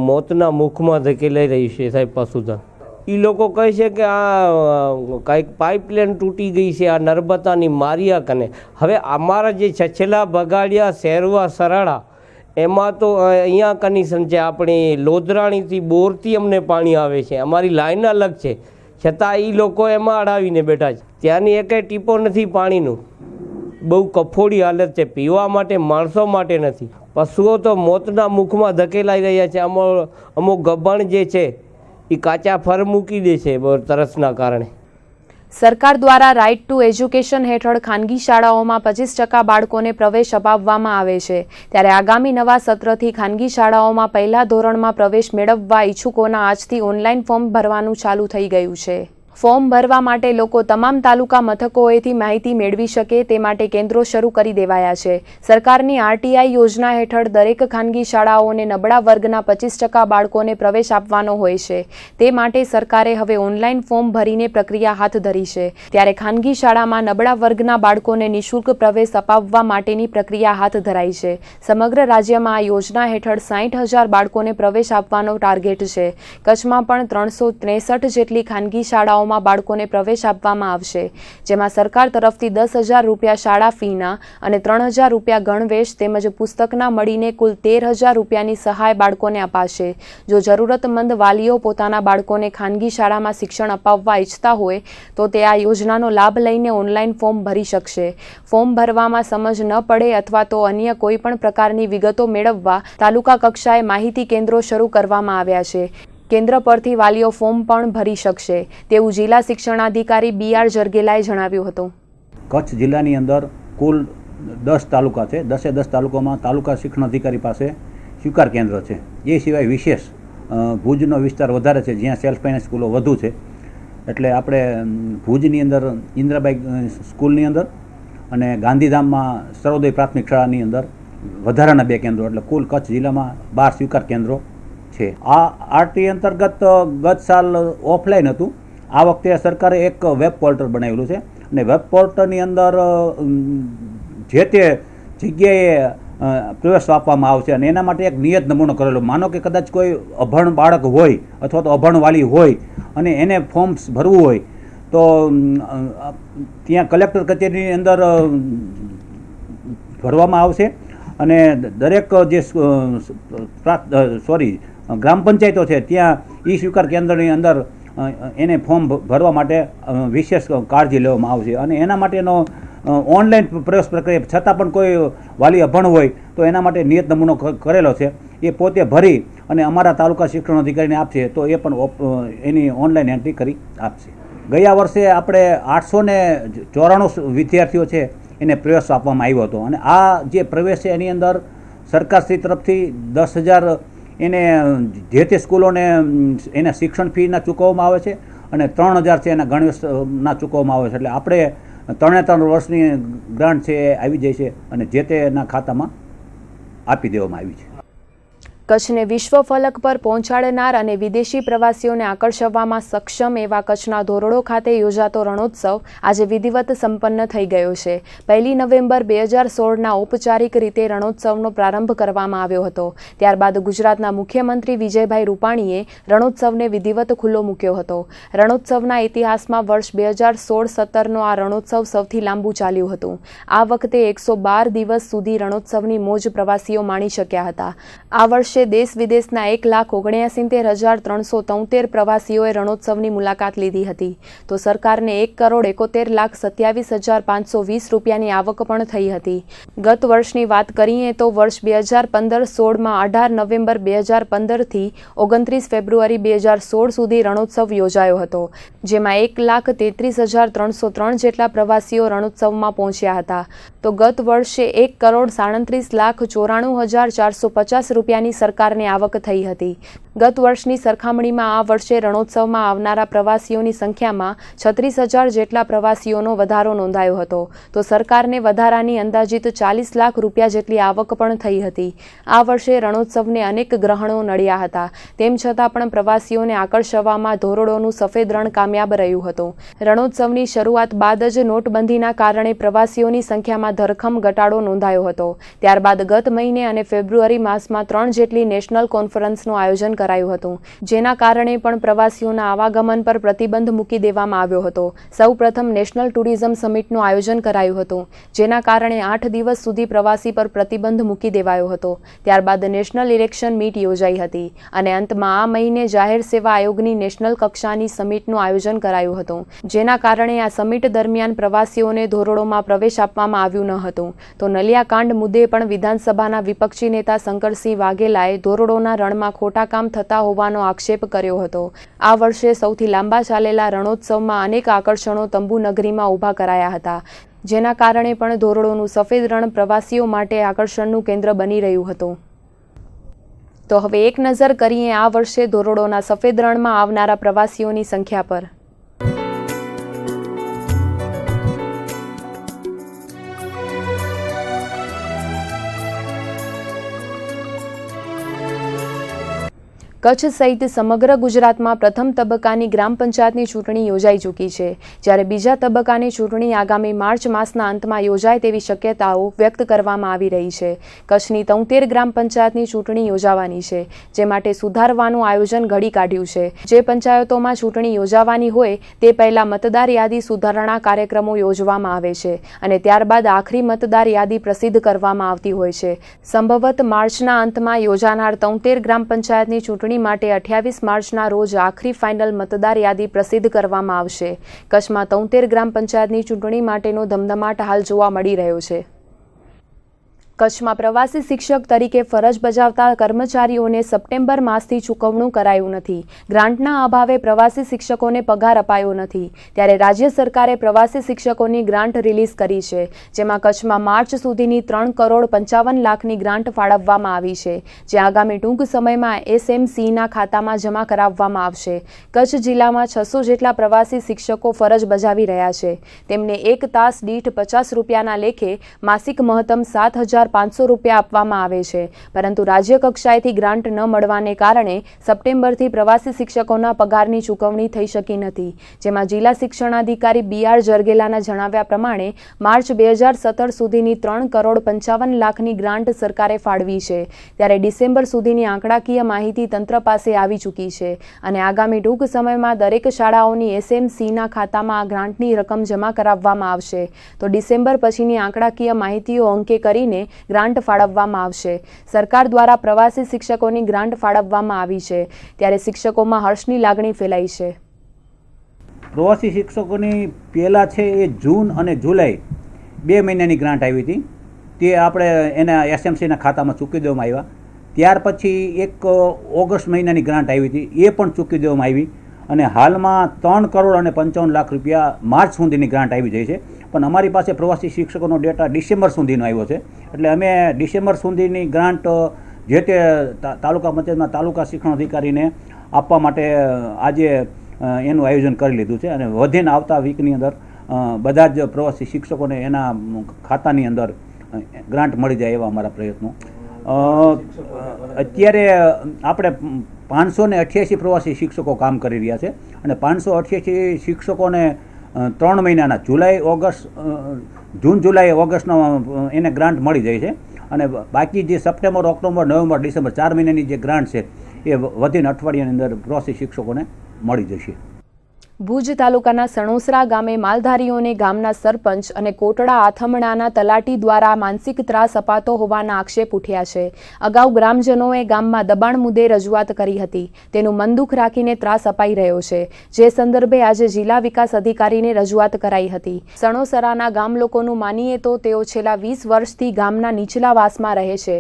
મોતના મુખમાં ધકેલાઈ રહ્યું છે સાહેબ પશુધન. એ લોકો કહે છે કે આ કાંઈક પાઇપલાઇન તૂટી ગઈ છે આ નર્મદાની મારિયા કને. હવે અમારા જે છછલા, ભગાડિયા, શેરવા, સરાડા એમાં તો અહીંયા કન્ડિશન છે આપણી લોધરાણીથી બોરથી અમને પાણી આવે છે. અમારી લાઈન અલગ છે છતાં એ લોકો એમાં અડાવીને બેઠા છે. ત્યાંની એકેય ટીપો નથી પાણીનું. બહુ કફોડી હાલત છે, પીવા માટે માણસો માટે નથી. પશુઓ તો મોતના મુખમાં ધકેલાઈ રહ્યા છે. અમુક ગબ્બણ જે છે એ કાચા ફર મૂકી દે છે તરસના કારણે. સરકાર દ્વારા રાઇટ ટુ એજ્યુકેશન હેઠળ ખાનગી શાળાઓમાં 25% બાળકોને પ્રવેશ અપાવવામાં આવે છે. ત્યારે આગામી નવા સત્રથી ખાનગી શાળાઓમાં પહેલા ધોરણમાં પ્રવેશ મેળવવા ઈચ્છુકોના આજથી ઓનલાઈન ફોર્મ ભરવાનું ચાલુ થઈ ગયું છે. ફોર્મ ભરવા માટે લોકો તમામ તાલુકા મથકોએથી માહિતી મેળવી શકે તે માટે કેન્દ્રો શરૂ કરી દેવાયા છે. સરકારની RTI યોજના હેઠળ દરેક ખાનગી શાળાઓને નબળા વર્ગના 25% બાળકોને પ્રવેશ આપવાનો હોય છે. તે માટે સરકારે હવે ઓનલાઈન ફોર્મ ભરીને પ્રક્રિયા હાથ ધરી છે. ત્યારે ખાનગી શાળામાં નબળા વર્ગના બાળકોને નિઃશુલ્ક પ્રવેશ અપાવવા માટેની પ્રક્રિયા હાથ ધરાઈ છે. સમગ્ર રાજ્યમાં આ યોજના હેઠળ 60,000 બાળકોને પ્રવેશ આપવાનો ટાર્ગેટ છે. કચ્છમાં પણ 363 જેટલી ખાનગી શાળાઓ શાળાઓમાં બાળકોને પ્રવેશ આપવામાં આવશે, જેમાં સરકાર તરફથી 10,000 રૂપિયા શાળા ફીના અને 3,000 રૂપિયા ગણવેશ તેમજ પુસ્તકના મળીને કુલ 13,000 રૂપિયાની સહાય બાળકોને અપાશે. જો જરૂરતમંદ વાલીઓ પોતાના બાળકોને ખાનગી શાળામાં શિક્ષણ અપાવવા ઈચ્છતા હોય તો તે આ યોજનાનો લાભ લઈને ઓનલાઈન ફોર્મ ભરી શકશે. ફોર્મ ભરવામાં સમજ ન પડે અથવા તો અન્ય કોઈ પણ પ્રકારની વિગતો મેળવવા તાલુકા કક્ષાએ માહિતી કેન્દ્રો શરૂ કરવામાં આવ્યા છે. કેન્દ્ર પરથી વાલીઓ ફોર્મ પણ ભરી શકશે તેવું જિલ્લા શિક્ષણાધિકારી BR જરગેલાએ જણાવ્યું હતું. કચ્છ જિલ્લાની અંદર કુલ 10 તાલુકા છે. 10 તાલુકામાં તાલુકા શિક્ષણ અધિકારી પાસે સ્વીકાર કેન્દ્ર છે. એ સિવાય વિશેષ ભુજનો વિસ્તાર વધારે છે જ્યાં સેલ્ફ ફાઇનાન્સ સ્કૂલો વધુ છે. એટલે આપણે ભુજની અંદર ઇન્દ્રાબાઈ સ્કૂલની અંદર અને ગાંધીધામમાં સર્વોદય પ્રાથમિક શાળાની અંદર વધારાના 2 કેન્દ્રો, એટલે કુલ કચ્છ જિલ્લામાં 12 સ્વીકાર કેન્દ્રો છે. આ RT અંતર્ગત ગત સાલ ઓફલાઈન હતું. આ વખતે સરકારે એક વેબ પોર્ટલ બનાવેલું છે અને વેબ પોર્ટલની અંદર જે તે જગ્યાએ પ્રવેશ આપવામાં આવશે અને એના માટે એક નિયત નમૂનો કરેલો. માનો કે કદાચ કોઈ અભણ બાળક હોય અથવા તો અભણ વાલી હોય અને એને ફોર્મ્સ ભરવું હોય તો ત્યાં કલેક્ટર કચેરીની અંદર ભરવામાં આવશે અને દરેક જે ગ્રામ પંચાયતો છે ત્યાં સ્વીકાર કેન્દ્રની અંદર એને ફોર્મ ભરવા માટે વિશેષ કાળજી લેવામાં આવશે અને એના માટેનો ઓનલાઈન પ્રવેશ પ્રક્રિયા છતાં પણ કોઈ વાલી અભણ હોય તો એના માટે નિયત નમૂનો કરેલો છે. એ પોતે ભરી અને અમારા તાલુકા શિક્ષણ અધિકારીને આપશે તો એ પણ એની ઓનલાઈન એન્ટ્રી કરી આપશે. ગયા વર્ષે આપણે 894 વિદ્યાર્થીઓ છે એને પ્રવેશ આપવામાં આવ્યો હતો અને આ જે પ્રવેશ છે એની અંદર સરકારશ્રી તરફથી 10,000 એને જે તે સ્કૂલોને એના શિક્ષણ ફીના ચૂકવવામાં આવે છે અને 3,000 છે એના ગણવેશના ચૂકવવામાં આવે છે. એટલે આપણે 3 વર્ષની ગ્રાન્ટ છે એ આવી જાય છે અને જે તેના ખાતામાં આપી દેવામાં આવી છે. કચ્છને વિશ્વ ફલક પર પહોંચાડનાર અને વિદેશી પ્રવાસીઓને આકર્ષવામાં સક્ષમ એવા કચ્છના ધોરડો ખાતે યોજાતો રણોત્સવ આજે વિધિવત સંપન્ન થઈ ગયો છે. 1 નવેમ્બર 2016ના ઔપચારિક રીતે રણોત્સવનો પ્રારંભ કરવામાં આવ્યો હતો. ત્યારબાદ ગુજરાતના મુખ્યમંત્રી વિજયભાઈ રૂપાણીએ રણોત્સવને વિધિવત ખુલ્લો મૂક્યો હતો. રણોત્સવના ઇતિહાસમાં વર્ષ 2016-17નો આ રણોત્સવ સૌથી લાંબુ ચાલ્યું હતું. આ વખતે 112 દિવસ સુધી રણોત્સવની મોજ પ્રવાસીઓ માણી શક્યા હતા. આ વર્ષે દેશ વિદેશના 1,69,373 પ્રવાસીઓએ રણોત્સવની મુલાકાત લીધી હતી તો સરકારને 1,71,27,520 રૂપિયાની આવક પણ થઈ હતી. ગત વર્ષની વાત કરીએ તો વર્ષ 2015-16માં 18 નવેમ્બર 2015થી 29 ફેબ્રુઆરી 2016 સુધી રણોત્સવ યોજાયો હતો, જેમાં 1,33,303 જેટલા પ્રવાસીઓ રણોત્સવમાં પહોંચ્યા હતા તો ગત વર્ષે 1,37,94,450 રૂપિયાની સરકારને આવક થઈ હતી. ગત વર્ષની સરખામણીમાં આ વર્ષે રણોત્સવમાં આવનારા પ્રવાસીઓની સંખ્યામાં 36,000 જેટલા પ્રવાસીઓનો વધારો નોંધાયો હતો તો સરકારને વધારાની અંદાજિત 40 લાખ રૂપિયા જેટલી આવક પણ થઈ હતી. આ વર્ષે રણોત્સવને અનેક ગ્રહણો નડ્યા હતા, તેમ છતાં પણ પ્રવાસીઓને આકર્ષવામાં ધોરડોનું સફેદ રણ કામયાબ રહ્યું હતું. રણોત્સવની શરૂઆત બાદ જ નોટબંધીના કારણે પ્રવાસીઓની સંખ્યામાં ધરખમ ઘટાડો નોંધાયો હતો. ત્યારબાદ ગત મહિને અને ફેબ્રુઆરી માસમાં 3 જેટલી નેશનલ કોન્ફરન્સનું આયોજન કરાયું હતું, જેના કારણે પણ પ્રવાસીઓના આવાગમન પર પ્રતિબંધ મૂકી દેવામાં આવ્યો હતો. સૌ પ્રથમ નેશનલ ટુરિઝમ સમિટનું આયોજન કરાયું હતું, જેના કારણે 8 દિવસ સુધી પ્રવાસી પર પ્રતિબંધ મૂકી દેવાયો હતો. ત્યારબાદ નેશનલ ઇલેક્શન મીટ યોજાઈ હતી અને અંતમાં આ મહિને જાહેર સેવા આયોગની નેશનલ કક્ષાની સમિટનું આયોજન કરાયું હતું, જેના કારણે આ સમિટ દરમિયાન પ્રવાસીઓને ધોરડોમાં પ્રવેશ આપવામાં આવ્યું ન હતું. તો નલિયાકાંડ મુદ્દે પણ વિધાનસભાના વિપક્ષી નેતા શંકરસિંહ વાઘેલાએ ધોરડોના રણમાં ખોટા કામ થતા હોવાનો આક્ષેપ કર્યો હતો. આ વર્ષે સૌથી લાંબા ચાલેલા રણોત્સવમાં અનેક આકર્ષણો તંબુ નગરીમાં ઊભા કરાયા હતા, જેના કારણે પણ ધોરડોનું સફેદ રણ પ્રવાસીઓ માટે આકર્ષણનું કેન્દ્ર બની રહ્યું હતું. તો હવે એક નજર કરીએ આ વર્ષે ધોરડોના સફેદ રણમાં આવનારા પ્રવાસીઓની સંખ્યા પર. કચ્છ સહિત સમગ્ર ગુજરાતમાં પ્રથમ તબક્કાની ગ્રામ પંચાયતની ચૂંટણી યોજાઈ ચૂકી છે, જ્યારે બીજા તબક્કાની ચૂંટણી આગામી માર્ચ માસના અંતમાં યોજાય તેવી શક્યતાઓ વ્યક્ત કરવામાં આવી રહી છે. કચ્છની 73 ગ્રામ પંચાયતની ચૂંટણી યોજાવાની છે, જે માટે સુધારવાનું આયોજન ઘડી કાઢ્યું છે. જે પંચાયતોમાં ચૂંટણી યોજાવાની હોય તે પહેલા મતદાર યાદી સુધારણા કાર્યક્રમો યોજવામાં આવે છે અને ત્યારબાદ આખરી મતદાર યાદી પ્રસિદ્ધ કરવામાં આવતી હોય છે. સંભવત માર્ચના અંતમાં યોજાનાર 73 ગ્રામ પંચાયતની ચૂંટણી માટે 28 માર્ચના રોજ આખરી ફાઇનલ મતદાર યાદી પ્રસિદ્ધ કરવામાં આવશે. કચ્છમાં 73 ગ્રામ પંચાયતની ચૂંટણી માટેનો ધમધમાટ હાલ જોવા મળી રહ્યો છે. કચ્છમાં પ્રવાસી શિક્ષક તરીકે ફરજ બજાવતા કર્મચારીઓને સપ્ટેમ્બર માસથી ચૂકવણું કરાયું નથી. ગ્રાન્ટના અભાવે પ્રવાસી શિક્ષકોને પગાર અપાયો નથી, ત્યારે રાજ્ય સરકારે પ્રવાસી શિક્ષકોની ગ્રાન્ટ રિલીઝ કરી છે, જેમાં કચ્છમાં માર્ચ સુધીની 3,55,00,000ની ગ્રાન્ટ ફાળવવામાં આવી છે, જે આગામી ટૂંક સમયમાં SMCના ખાતામાં જમા કરાવવામાં આવશે. કચ્છ જિલ્લામાં 600 જેટલા પ્રવાસી શિક્ષકો ફરજ બજાવી રહ્યા છે. તેમને 1 તાસ દીઠ 50 રૂપિયાના લેખે માસિક મહત્તમ 7,500 રૂપિયા આપવામાં આવે છે, પરંતુ રાજ્ય કક્ષાએથી ગ્રાન્ટ ન મળવાને કારણે સપ્ટેમ્બરથી પ્રવાસી શિક્ષકોના પગારની ચૂકવણી થઈ શકી નથી, જેમાં જિલ્લા શિક્ષણાધિકારી BR જરગેલાના જણાવ્યા પ્રમાણે માર્ચ 2017 સુધીની 3,55,00,000ની ગ્રાન્ટ સરકારે ફાળવી છે, ત્યારે ડિસેમ્બર સુધીની આંકડાકીય માહિતી તંત્ર પાસે આવી ચૂકી છે અને આગામી ટૂંક સમયમાં દરેક શાળાઓની SMCના ખાતામાં આ ગ્રાન્ટની રકમ જમા કરાવવામાં આવશે. તો ડિસેમ્બર પછીની આંકડાકીય માહિતીઓ અંકે કરીને ગ્રાન્ટ ફાળવવામાં આવશે. સરકાર દ્વારા પ્રવાસી શિક્ષકોની ગ્રાન્ટ ફાળવવામાં આવી છે, ત્યારે શિક્ષકોમાં હર્ષની લાગણી ફેલાઈ છે. પ્રવાસી શિક્ષકોની પહેલાં છે એ જૂન અને જુલાઈ 2 મહિનાની ગ્રાન્ટ આવી હતી, તે આપણે એના SMCના ખાતામાં ચૂકી દેવામાં આવ્યા. ત્યાર પછી એક ઓગસ્ટ મહિનાની ગ્રાન્ટ આવી હતી, એ પણ ચૂકી દેવામાં આવી અને હાલમાં 3,55,00,000 રૂપિયા માર્ચ સુધીની ગ્રાન્ટ આવી જાય છે. પણ અમારી પાસે પ્રવાસી શિક્ષકોનો ડેટા ડિસેમ્બર સુધીનો આવ્યો છે, એટલે અમે ડિસેમ્બર સુધીની ગ્રાન્ટ જે તે તાલુકા પંચાયતના તાલુકા શિક્ષણ અધિકારીને આપવા માટે આજે એનું આયોજન કરી લીધું છે અને વધીને આવતા વીકની અંદર બધા જ પ્રવાસી શિક્ષકોને એના ખાતાની અંદર ગ્રાન્ટ મળી જાય એવા અમારા પ્રયત્નો. અત્યારે આપણે 588 પ્રવાસી શિક્ષકો કામ કરી રહ્યા છે અને 588 શિક્ષકોને 3 મહિનાના જૂન જુલાઈ ઓગસ્ટનો એને ગ્રાન્ટ મળી જાય છે અને બાકી જે સપ્ટેમ્બર, ઓક્ટોબર, નવેમ્બર, ડિસેમ્બર 4 મહિનાની જે ગ્રાન્ટ છે એ વધીને અઠવાડિયાની અંદર પ્રવાસી શિક્ષકોને મળી જશે. ભુજ તાલુકાના સણોસરા ગામે માલધારીઓને ગામના સરપંચ અને કોટડા આથમણાના તલાટી દ્વારા માનસિક ત્રાસ અપાતો હોવાના આક્ષેપ ઉઠ્યા છે. અગાઉ ગ્રામજનોએ ગામમાં દબાણ મુદ્દે રજૂઆત કરી હતી, તેનું મનદુખ રાખીને ત્રાસ અપાઈ રહ્યો છે, જે સંદર્ભે આજે જિલ્લા વિકાસ અધિકારીને રજૂઆત કરાઈ હતી. સણોસરાના ગામ લોકોનું માનીએ તો તેઓ છેલ્લા 20 વર્ષથી ગામના નીચલા વાસમાં રહે છે,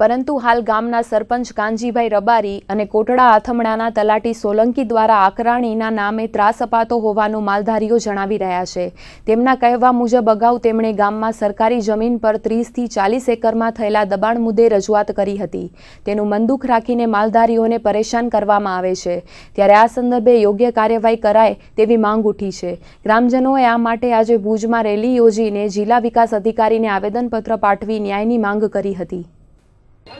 પરંતુ હાલ ગામના સરપંચ કાનજીભાઈ રબારી અને કોટડા આથમણાના તલાટી સોલંકી દ્વારા આકરાણીના નામે ત્રાસ અપાતો હોવાનું માલધારીઓ જણાવી રહ્યા છે. તેમના કહેવા મુજબ અગાઉ તેમણે ગામમાં સરકારી જમીન પર 30 થી 40 એકરમાં થયેલા દબાણ મુદ્દે રજૂઆત કરી હતી. તેનું મનદુખ રાખીને માલધારીઓને પરેશાન કરવામાં આવે છે, ત્યારે આ સંદર્ભે યોગ્ય કાર્યવાહી કરાય તેવી માંગ ઉઠી છે. ગ્રામજનોએ આ માટે આજે ભુજમાં રેલી યોજીને જિલ્લા વિકાસ અધિકારીને આવેદનપત્ર પાઠવી ન્યાયની માંગ કરી હતી.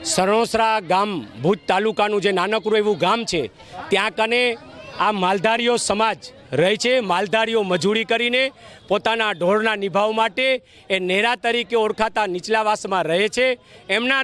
સણોસરા ગામ ભુજ તાલુકાનું જે નાનકડું એવું ગામ છે, ત્યાં કને આ માલધારીઓ સમાજ રહે છે. માલધારીઓ મજૂરી કરીને પોતાના ઢોરના નિભાવ માટે એ નેરા તરીકે ઓળખાતા નીચલાવાસમાં રહે છે. એમના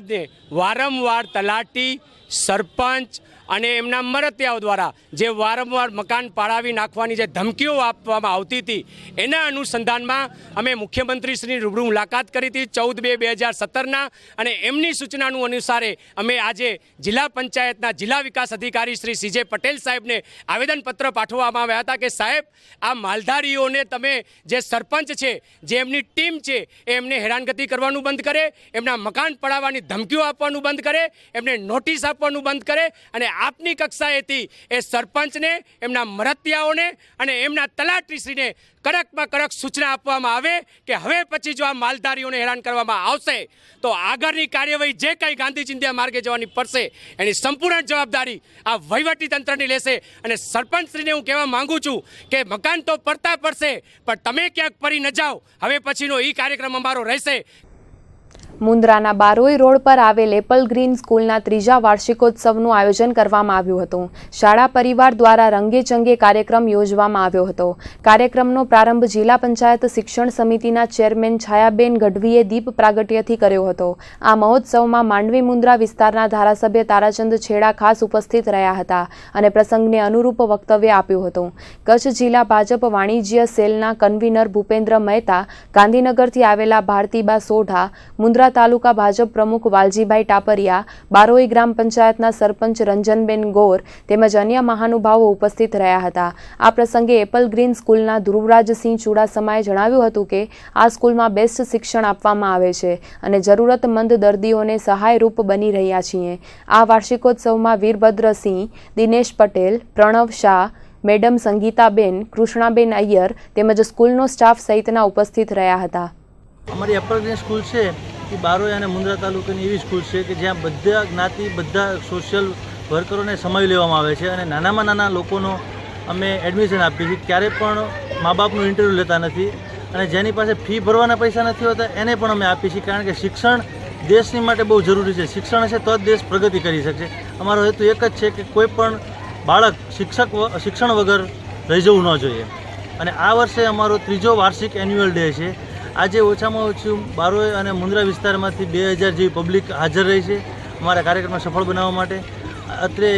વારંવાર તલાટી, સરપંચ અને એમના મરતિયાઓ દ્વારા જે વારંવાર મકાન પાડાવી નાખવાની જે ધમકીઓ આપવામાં આવતી હતી, એના અનુસંધાનમાં અમે મુખ્યમંત્રીશ્રીની રૂબરૂ મુલાકાત કરી હતી 14/2/2017ના અને એમની સૂચનાનું અનુસારે અમે આજે જિલ્લા પંચાયતના જિલ્લા વિકાસ અધિકારી શ્રી CJ પટેલ સાહેબને આવેદનપત્ર પાઠવવામાં આવ્યા હતા કે સાહેબ, આ માલધારીઓને તમે જે સરપંચ છે, જે એમની ટીમ છે, એ એમને હેરાનગતિ કરવાનું બંધ કરે, એમના મકાન પડાવવાની ધમકીઓ આપવાનું બંધ કરે, એમને નોટિસ આપવાનું બંધ કરે અને આપની કક્ષાએથી એ સરપંચને, એમના મરતિયાઓને અને એમના તલાટીશ્રીને કડકમાં કડક સૂચના આપવામાં આવે કે હવે પછી જો આ માલધારીઓને હેરાન કરવામાં આવશે તો આગળની કાર્યવાહી જે કંઈ ગાંધી ચિંધ્યા માર્ગે જવાની પડશે એની સંપૂર્ણ જવાબદારી આ વહીવટી તંત્રની લેશે. અને સરપંચશ્રીને હું કહેવા માંગુ છું કે મકાન તો પડતા પડશે, પણ તમે ક્યાંક પડી ન જાઓ. હવે પછીનો એ કાર્યક્રમ અમારો રહેશે. મુન્દ્રાના બારોઈ રોડ પર આવેલ એપલ ગ્રીન સ્કૂલના ત્રીજા વાર્ષિકોત્સવનું આયોજન કરવામાં આવ્યું હતું. શાળા પરિવાર દ્વારા રંગેચંગે કાર્યક્રમ યોજવામાં આવ્યો હતો. કાર્યક્રમનો પ્રારંભ જિલ્લા પંચાયત શિક્ષણ સમિતિના ચેરમેન છાયાબેન ગઢવીએ દીપ પ્રાગટ્યથી કર્યો હતો. આ મહોત્સવમાં માંડવી મુન્દ્રા વિસ્તારના ધારાસભ્ય તારાચંદ છેડા ખાસ ઉપસ્થિત રહ્યા હતા અને પ્રસંગને અનુરૂપ વક્તવ્ય આપ્યું હતું. કચ્છ જિલ્લા ભાજપ વાણિજ્ય સેલના કન્વીનર ભૂપેન્દ્ર મહેતા, ગાંધીનગરથી આવેલા ભારતીબા સોઢા, મુન્દ્રા તાલુકા ભાજપ પ્રમુખ વાલજીભાઈ ટાપરિયા, બારોઈ ગ્રામ પંચાયતના સરપંચ રંજનબેન ગોર તેમજ અન્ય મહાનુભાવો ઉપસ્થિત રહ્યા હતા. આ પ્રસંગે એપલ ગ્રીન સ્કૂલના ધ્રુવરાજસિંહ ચુડાસમાએ જણાવ્યું હતું કે આ સ્કૂલમાં બેસ્ટ શિક્ષણ આપવામાં આવે છે અને જરૂરતમંદ દર્દીઓને સહાયરૂપ બની રહ્યા છીએ. આ વાર્ષિકોત્સવમાં વીરભદ્રસિંહ, દિનેશ પટેલ, પ્રણવ શાહ, મેડમ સંગીતાબેન, કૃષ્ણાબેન અય્યર તેમજ સ્કૂલનો સ્ટાફ સહિતના ઉપસ્થિત રહ્યા હતા. અમારી એપલ ગ્રીન સ્કૂલ છે એ બારોઈ અને મુન્દ્રા તાલુકાની એવી સ્કૂલ છે કે જ્યાં બધા જ્ઞાતિ, બધા સોશિયલ વર્કરોને સમાવી લેવામાં આવે છે અને નાનામાં નાના લોકોનો અમે એડમિશન આપીએ છીએ. ક્યારે પણ મા બાપનું ઇન્ટરવ્યૂ લેતા નથી અને જેની પાસે ફી ભરવાના પૈસા નથી હોતા એને પણ અમે આપીએ છીએ, કારણ કે શિક્ષણ દેશની માટે બહુ જરૂરી છે. શિક્ષણ હશે તો જ દેશ પ્રગતિ કરી શકશે. અમારો હેતુ એક જ છે કે કોઈ પણ બાળક શિક્ષણ વગર રહી જવું ન જોઈએ અને આ વર્ષે અમારો ત્રીજો વાર્ષિક એન્યુઅલ ડે છે. આજે ઓછામાં ઓછું બારોઈ અને મુન્દ્રા વિસ્તારમાંથી 2000 જેવી પબ્લિક હાજર રહી છે અમારા કાર્યક્રમને સફળ બનાવવા માટે. અત્રે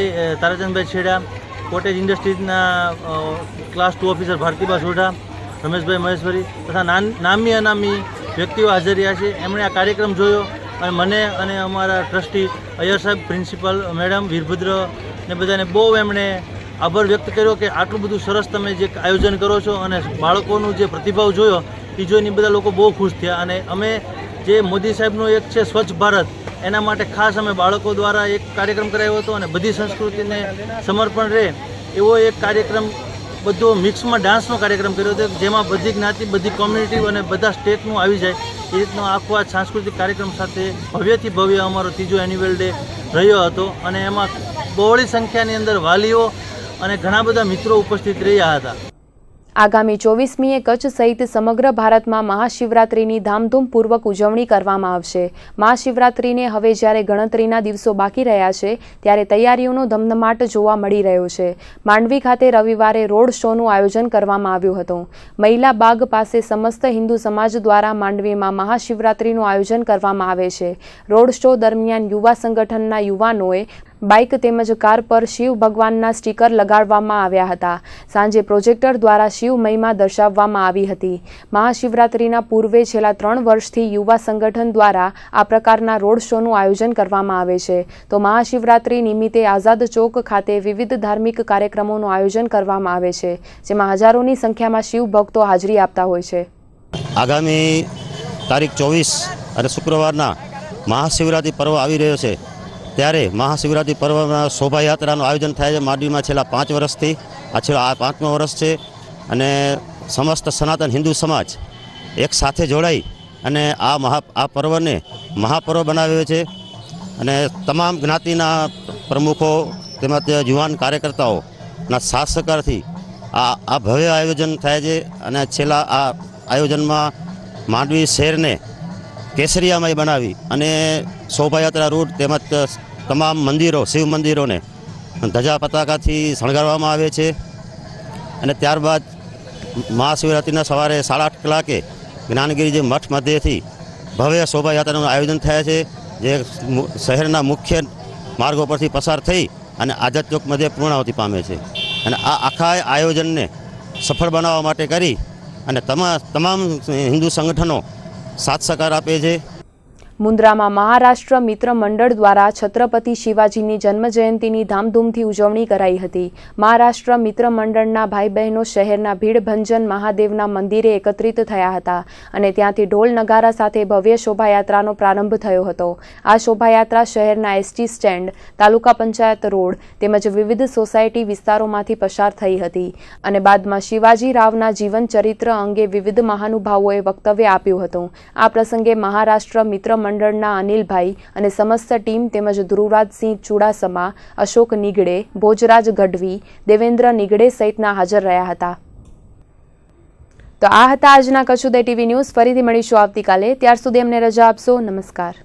તારાચંદભાઈ છેડા, કોટેજ ઇન્ડસ્ટ્રીઝના ક્લાસ 2 ઓફિસર ભારતીબા સોઢા, રમેશભાઈ મહેશ્વરી તથા નામી અનામી વ્યક્તિઓ હાજર રહ્યા છે. એમણે આ કાર્યક્રમ જોયો અને મને અને અમારા ટ્રસ્ટી અય્યર સાહેબ, પ્રિન્સિપાલ મેડમ, વીરભદ્ર ને બધાને બહુ એમણે આભાર વ્યક્ત કર્યો કે આટલું બધું સરસ તમે જે આયોજન કરો છો અને બાળકોનું જે પ્રતિભાવ જોયો એ જોઈને બધા લોકો બહુ ખુશ થયા. અને અમે જે મોદી સાહેબનું એક છે સ્વચ્છ ભારત, એના માટે ખાસ અમે બાળકો દ્વારા એક કાર્યક્રમ કરાવ્યો હતો અને બધી સંસ્કૃતિને સમર્પણ રહે એવો એક કાર્યક્રમ, બધો મિક્સમાં ડાન્સનો કાર્યક્રમ કર્યો હતો જેમાં બધી જ્ઞાતિ, બધી કોમ્યુનિટી અને બધા સ્ટેટનું આવી જાય એ રીતનો આખો આ સાંસ્કૃતિક કાર્યક્રમ સાથે ભવ્યથી ભવ્ય અમારો ત્રીજો એન્યુઅલ ડે રહ્યો હતો અને એમાં બહોળી સંખ્યાની અંદર વાલીઓ અને ઘણા બધા મિત્રો ઉપસ્થિત રહ્યા હતા. આગામી 24મીએ કચ્છ સહિત સમગ્ર ભારતમાં મહાશિવરાત્રિની ધામધૂમપૂર્વક ઉજવણી કરવામાં આવશે. મહાશિવરાત્રિને હવે જ્યારે ગણતરીના દિવસો બાકી રહ્યા છે ત્યારે તૈયારીઓનો ધમધમાટ જોવા મળી રહ્યો છે. માંડવી ખાતે રવિવારે રોડ શોનું આયોજન કરવામાં આવ્યું હતું. મહિલા બાગ પાસે સમસ્ત હિન્દુ સમાજ દ્વારા માંડવીમાં મહાશિવરાત્રિનું આયોજન કરવામાં આવે છે. રોડ શો દરમિયાન યુવા સંગઠનના યુવાનોએ બાઇક તેમજ કાર પર શિવ ભગવાનના સ્ટીકર લગાડવામાં આવ્યા હતા. સાંજે પ્રોજેક્ટર દ્વારા શિવ મહિમા દર્શાવવામાં આવી હતી. મહાશિવરાત્રિના પૂર્વે છેલ્લા 3 વર્ષથી યુવા સંગઠન દ્વારા આ પ્રકારના રોડ શોનું આયોજન કરવામાં આવે છે. તો મહાશિવરાત્રિ નિમિત્તે આઝાદ ચોક ખાતે વિવિધ ધાર્મિક કાર્યક્રમોનું આયોજન કરવામાં આવે છે, જેમાં હજારોની સંખ્યામાં શિવ ભક્તો હાજરી આપતા હોય છે. આગામી તારીખ 24 અને શુક્રવારના મહાશિવરાત્રિ પર્વ આવી રહ્યો છે ત્યારે મહાશિવરાત્રિ પર્વના શોભાયાત્રાનું આયોજન થાય છે માંડવીમાં છેલ્લા 5 વર્ષથી. આ 5મું વર્ષ છે અને સમસ્ત સનાતન હિન્દુ સમાજ એક સાથે જોડાઈ અને આ પર્વને મહાપર્વ બનાવ્યો છે અને તમામ જ્ઞાતિના પ્રમુખો તેમજ યુવાન કાર્યકર્તાઓના સાથ સહકારથી આ ભવ્ય આયોજન થાય છે. અને છેલ્લા આ આયોજનમાં માંડવી શહેરને કેસરિયામય બનાવી અને શોભાયાત્રા રૂટ તેમજ તમામ મંદિરો, શિવ મંદિરોને ધજા પતાકાથી શણગારવામાં આવે છે. અને ત્યારબાદ મહાશિવરાત્રિના સવારે 8:30 કલાકે જ્ઞાનગીરીજી મઠ મધ્યથી ભવ્ય શોભાયાત્રાનું આયોજન થાય છે, જે શહેરના મુખ્ય માર્ગો પરથી પસાર થઈ અને આઝાદ ચોક મધ્યે પૂર્ણાહુતિ પામે છે. અને આ આખા આયોજનને સફળ બનાવવા માટે કરી અને તમામ હિન્દુ સંગઠનો સાથ સહકાર આપે છે. મુન્દ્રામાં મહારાષ્ટ્ર મિત્ર મંડળ દ્વારા છત્રપતિ શિવાજીની જન્મજયંતિની ધામધૂમથી ઉજવણી કરાઈ હતી. મહારાષ્ટ્ર મિત્ર મંડળના ભાઈ બહેનો શહેરના ભીડભંજન મહાદેવના મંદિરે એકત્રિત થયા હતા અને ત્યાંથી ઢોલ નગારા સાથે ભવ્ય શોભાયાત્રાનો પ્રારંભ થયો હતો. આ શોભાયાત્રા શહેરના એસટી સ્ટેન્ડ, તાલુકા પંચાયત રોડ તેમજ વિવિધ સોસાયટી વિસ્તારોમાંથી પસાર થઈ હતી અને બાદમાં શિવાજી રાવના જીવન ચરિત્ર અંગે વિવિધ મહાનુભાવોએ વક્તવ્ય આપ્યું હતું. આ પ્રસંગે મહારાષ્ટ્ર મિત્ર મંડળના અનિલભાઈ અને સમસ્ત ટીમ તેમજ ધ્રુવરાજસિંહ ચુડાસમા, અશોક નિગડે, ભોજરાજ ગઢવી, દેવેન્દ્ર નિગડે સહિતના હાજર રહ્યા હતા. તો આ હતા આજના કચ્છ ઉદય ટીવી ન્યૂઝ. ફરીથી મળીશું આવતીકાલે. ત્યાર સુધી અમને રજા આપશો. નમસ્કાર.